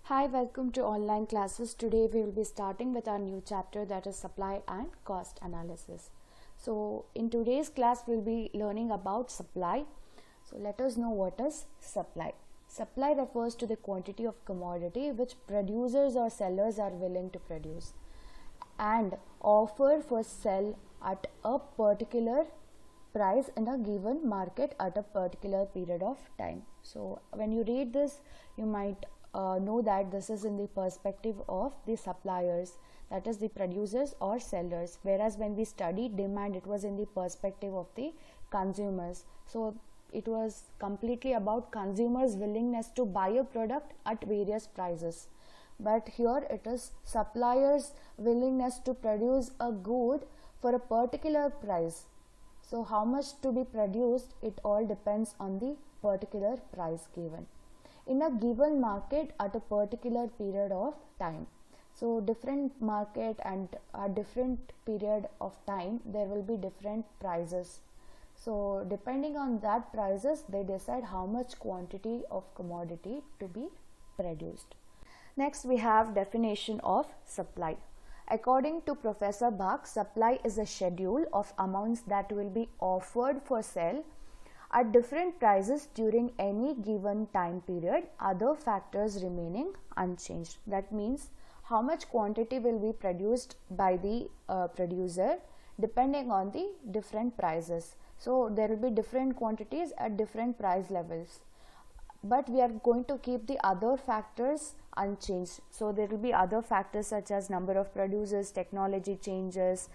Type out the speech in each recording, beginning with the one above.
Hi, welcome to online classes. Today we will be starting with our new chapter, that is supply and cost analysis. So in today's class we'll be learning about supply. So let us know what is supply. Supply refers to the quantity of commodity which producers or sellers are willing to produce and offer for sale at a particular price in a given market at a particular period of time. So when you read this, you might know that this is in the perspective of the suppliers, that is the producers or sellers, whereas when we studied demand, it was in the perspective of the consumers. So it was completely about consumers' willingness to buy a product at various prices, but here it is suppliers' willingness to produce a good for a particular price. So how much to be produced, it all depends on the particular price given in a given market at a particular period of time. So different market and a different period of time, there will be different prices. So depending on that prices, they decide how much quantity of commodity to be produced. Next, we have definition of supply. According to Professor Bach, supply is a schedule of amounts that will be offered for sale at different prices during any given time period, other factors remaining unchanged. That means how much quantity will be produced by the producer depending on the different prices. So there will be different quantities at different price levels, but we are going to keep the other factors unchanged. So there will be other factors such as number of producers, technology changes,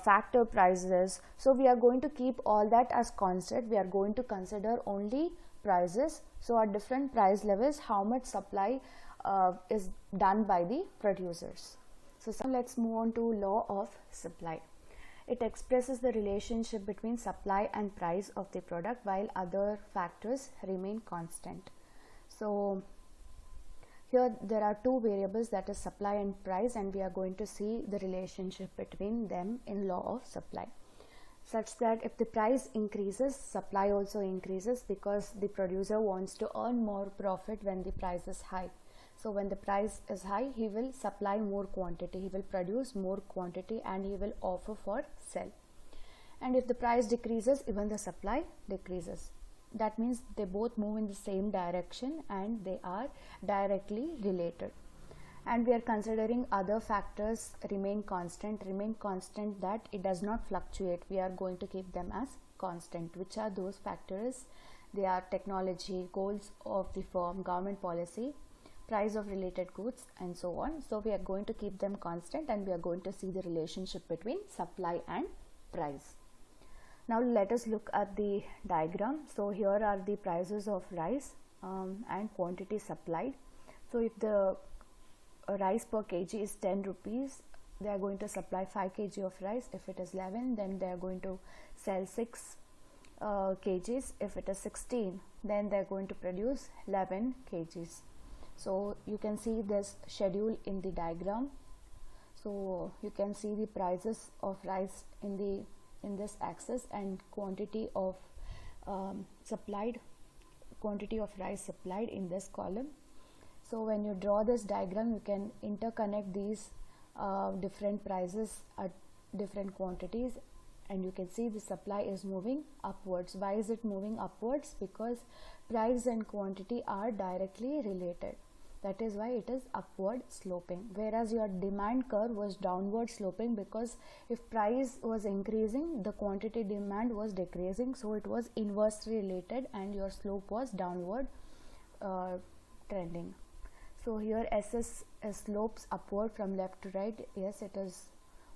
factor prices. So we are going to keep all that as constant. We are going to consider only prices. So at different price levels, how much supply is done by the producers. So let's move on to law of supply. It expresses the relationship between supply and price of the product while other factors remain constant. So here there are two variables, that is supply and price, and we are going to see the relationship between them in law of supply, such that if the price increases, supply also increases, because the producer wants to earn more profit when the price is high. So when the price is high, he will supply more quantity, he will produce more quantity, and he will offer for sale. And if the price decreases, even the supply decreases. That means they both move in the same direction and they are directly related. And we are considering other factors remain constant that it does not fluctuate. We are going to keep them as constant. Which are those factors? They are technology, goals of the firm, government policy, price of related goods, and so on. So we are going to keep them constant, and we are going to see the relationship between supply and price. Now let us look at the diagram. So here are the prices of rice and quantity supplied. So if the rice per kg is 10 rupees, they are going to supply 5 kg of rice. If it is 11, then they are going to sell 6 kgs. If it is 16, then they are going to produce 11 kgs. So you can see this schedule in the diagram. So you can see the prices of rice in this axis and quantity of rice supplied in this column. So when you draw this diagram, you can interconnect these different prices at different quantities, and you can see the supply is moving upwards. Why is it moving upwards? Because price and quantity are directly related. That is why it is upward sloping, whereas your demand curve was downward sloping, because if price was increasing, the quantity demand was decreasing, so it was inversely related and your slope was downward trending. So here SS slopes upward from left to right. Yes, it is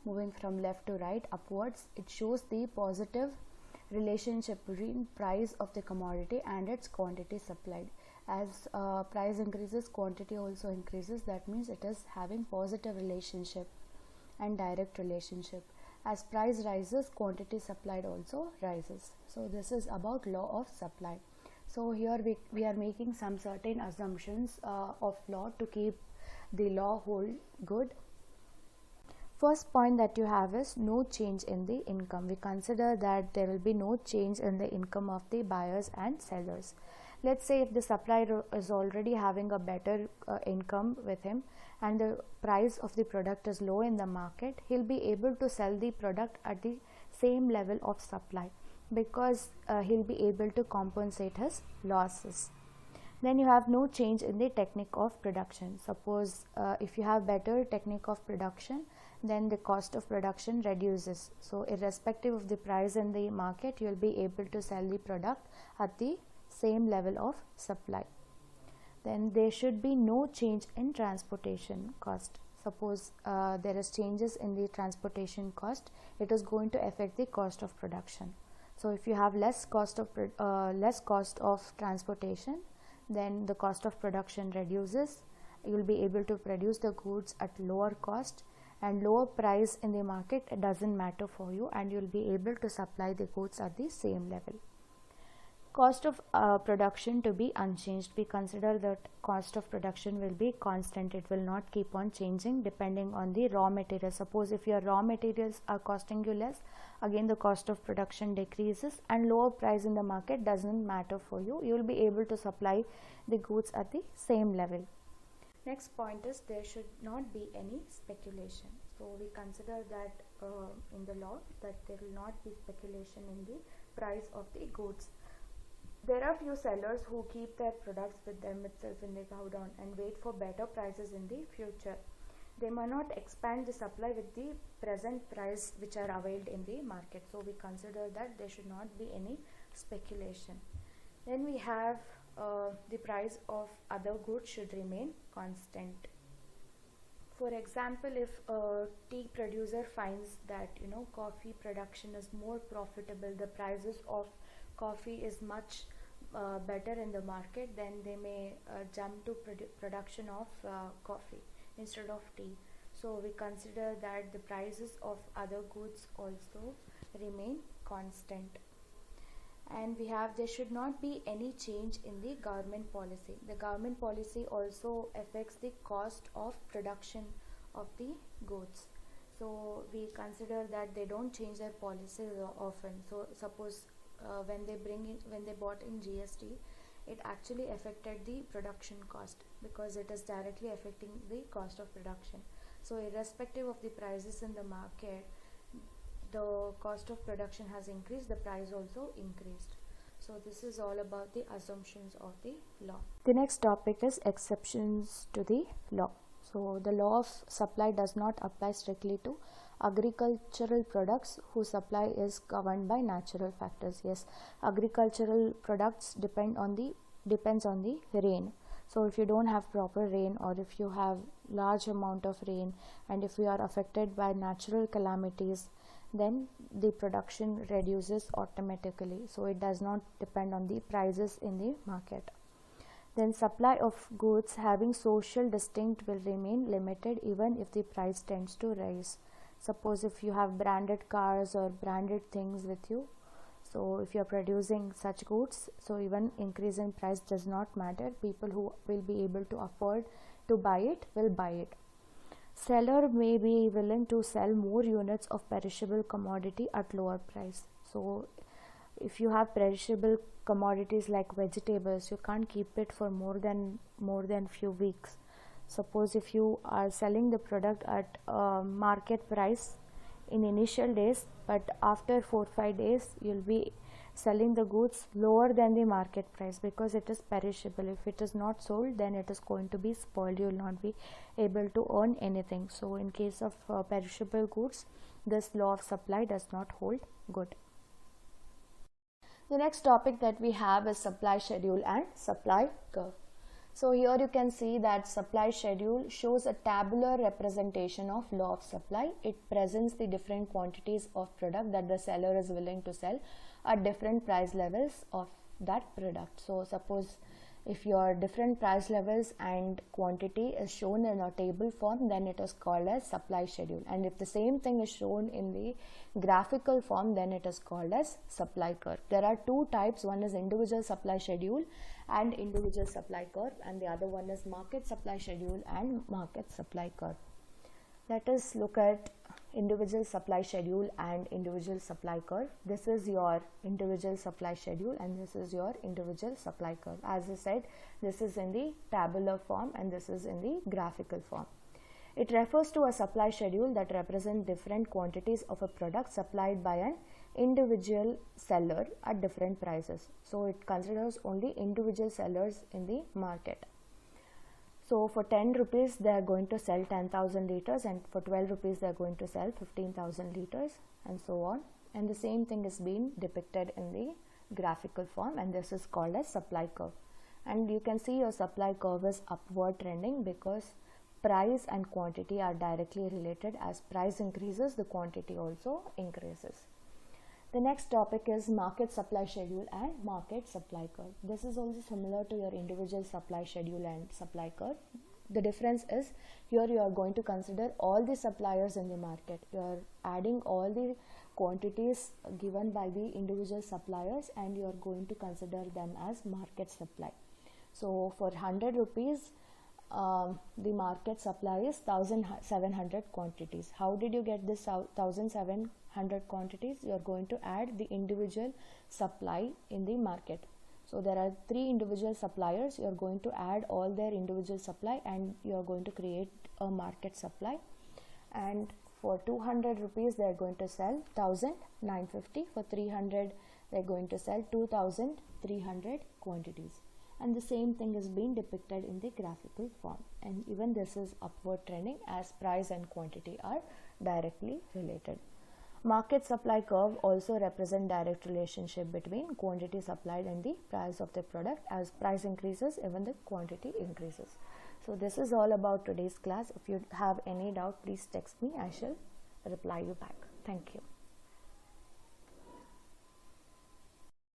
moving from left to right upwards. It shows the positive relationship between price of the commodity and its quantity supplied. As price increases, quantity also increases. That means it is having positive relationship and direct relationship. As price rises, quantity supplied also rises. So this is about law of supply. So here we are making some certain assumptions of law to keep the law hold good. First point that you have is no change in the income. We consider that there will be no change in the income of the buyers and sellers. Let's say if the supplier is already having a better income with him and the price of the product is low in the market, he'll be able to sell the product at the same level of supply because he'll be able to compensate his losses. Then you have no change in the technique of production. Suppose if you have better technique of production, then the cost of production reduces. So irrespective of the price in the market, you will be able to sell the product at the same level of supply. Then there should be no change in transportation cost. Suppose there is changes in the transportation cost, it is going to affect the cost of production. So if you have less cost of transportation, then the cost of production reduces. You will be able to produce the goods at lower cost, and lower price in the market doesn't matter for you, and you will be able to supply the goods at the same level. Cost of production to be unchanged. We consider that cost of production will be constant. It will not keep on changing depending on the raw material. Suppose if your raw materials are costing you less, again the cost of production decreases, and lower price in the market doesn't matter for you. You will be able to supply the goods at the same level. Next point is there should not be any speculation. So we consider that in the law that there will not be speculation in the price of the goods. There are few sellers who keep their products with them itself in the godown and wait for better prices in the future. They may not expand the supply with the present price which are availed in the market. So we consider that there should not be any speculation. Then we have the price of other goods should remain constant. For example, if a tea producer finds that coffee production is more profitable, the prices of coffee is much better in the market, then they may jump to production of coffee instead of tea. So we consider that the prices of other goods also remain constant. And we have there should not be any change in the government policy. The government policy also affects the cost of production of the goods. So we consider that they don't change their policies often. So suppose when they bought in GST, it actually affected the production cost because it is directly affecting the cost of production. So irrespective of the prices in the market, the cost of production has increased, the price also increased. So this is all about the assumptions of the law. The next topic is exceptions to the law. So the law of supply does not apply strictly to agricultural products whose supply is governed by natural factors. Yes, agricultural products depends on the rain. So if you don't have proper rain, or if you have large amount of rain, and if you are affected by natural calamities, then the production reduces automatically. So it does not depend on the prices in the market. Then supply of goods having social distinct will remain limited even if the price tends to rise. Suppose if you have branded cars or branded things with you, so if you are producing such goods, so even increase in price does not matter. People who will be able to afford to buy it will buy it. Seller may be willing to sell more units of perishable commodity at lower price. So if you have perishable commodities like vegetables, you can't keep it for more than few weeks. Suppose if you are selling the product at market price in initial days, but after 4-5 days you'll be selling the goods lower than the market price because it is perishable. If it is not sold, then it is going to be spoiled. You will not be able to earn anything. So in case of perishable goods, this law of supply does not hold good. The next topic that we have is supply schedule and supply curve. So here you can see that supply schedule shows a tabular representation of law of supply. It presents the different quantities of product that the seller is willing to sell at different price levels of that product. So suppose if your different price levels and quantity is shown in a table form, then it is called as supply schedule. And if the same thing is shown in the graphical form, then it is called as supply curve. There are two types. One is individual supply schedule and individual supply curve, and the other one is market supply schedule and market supply curve. Let us look at individual supply schedule and individual supply curve. This is your individual supply schedule and this is your individual supply curve. As I said, this is in the tabular form and this is in the graphical form. It refers to a supply schedule that represents different quantities of a product supplied by an individual seller at different prices. So it considers only individual sellers in the market. So for 10 rupees they are going to sell 10,000 liters, and for 12 rupees they are going to sell 15,000 liters, and so on. And the same thing is being depicted in the graphical form, and this is called as supply curve. And you can see your supply curve is upward trending because price and quantity are directly related. As price increases, the quantity also increases. The next topic is market supply schedule and market supply curve. This is also similar to your individual supply schedule and supply curve. The difference is here you are going to consider all the suppliers in the market. You are adding all the quantities given by the individual suppliers and you are going to consider them as market supply. So for 100 rupees, the market supply is 1700 quantities. How did you get this 1700 quantities? You are going to add the individual supply in the market. So there are 3 individual suppliers. You are going to add all their individual supply and you are going to create a market supply. And for 200 rupees they are going to sell 1950. For 300 they are going to sell 2300 quantities. And the same thing is being depicted in the graphical form, and even this is upward trending as price and quantity are directly related. Market supply curve also represent direct relationship between quantity supplied and the price of the product. As price increases, even the quantity increases. So this is all about today's class. If you have any doubt, please text me. I shall reply you back. Thank you.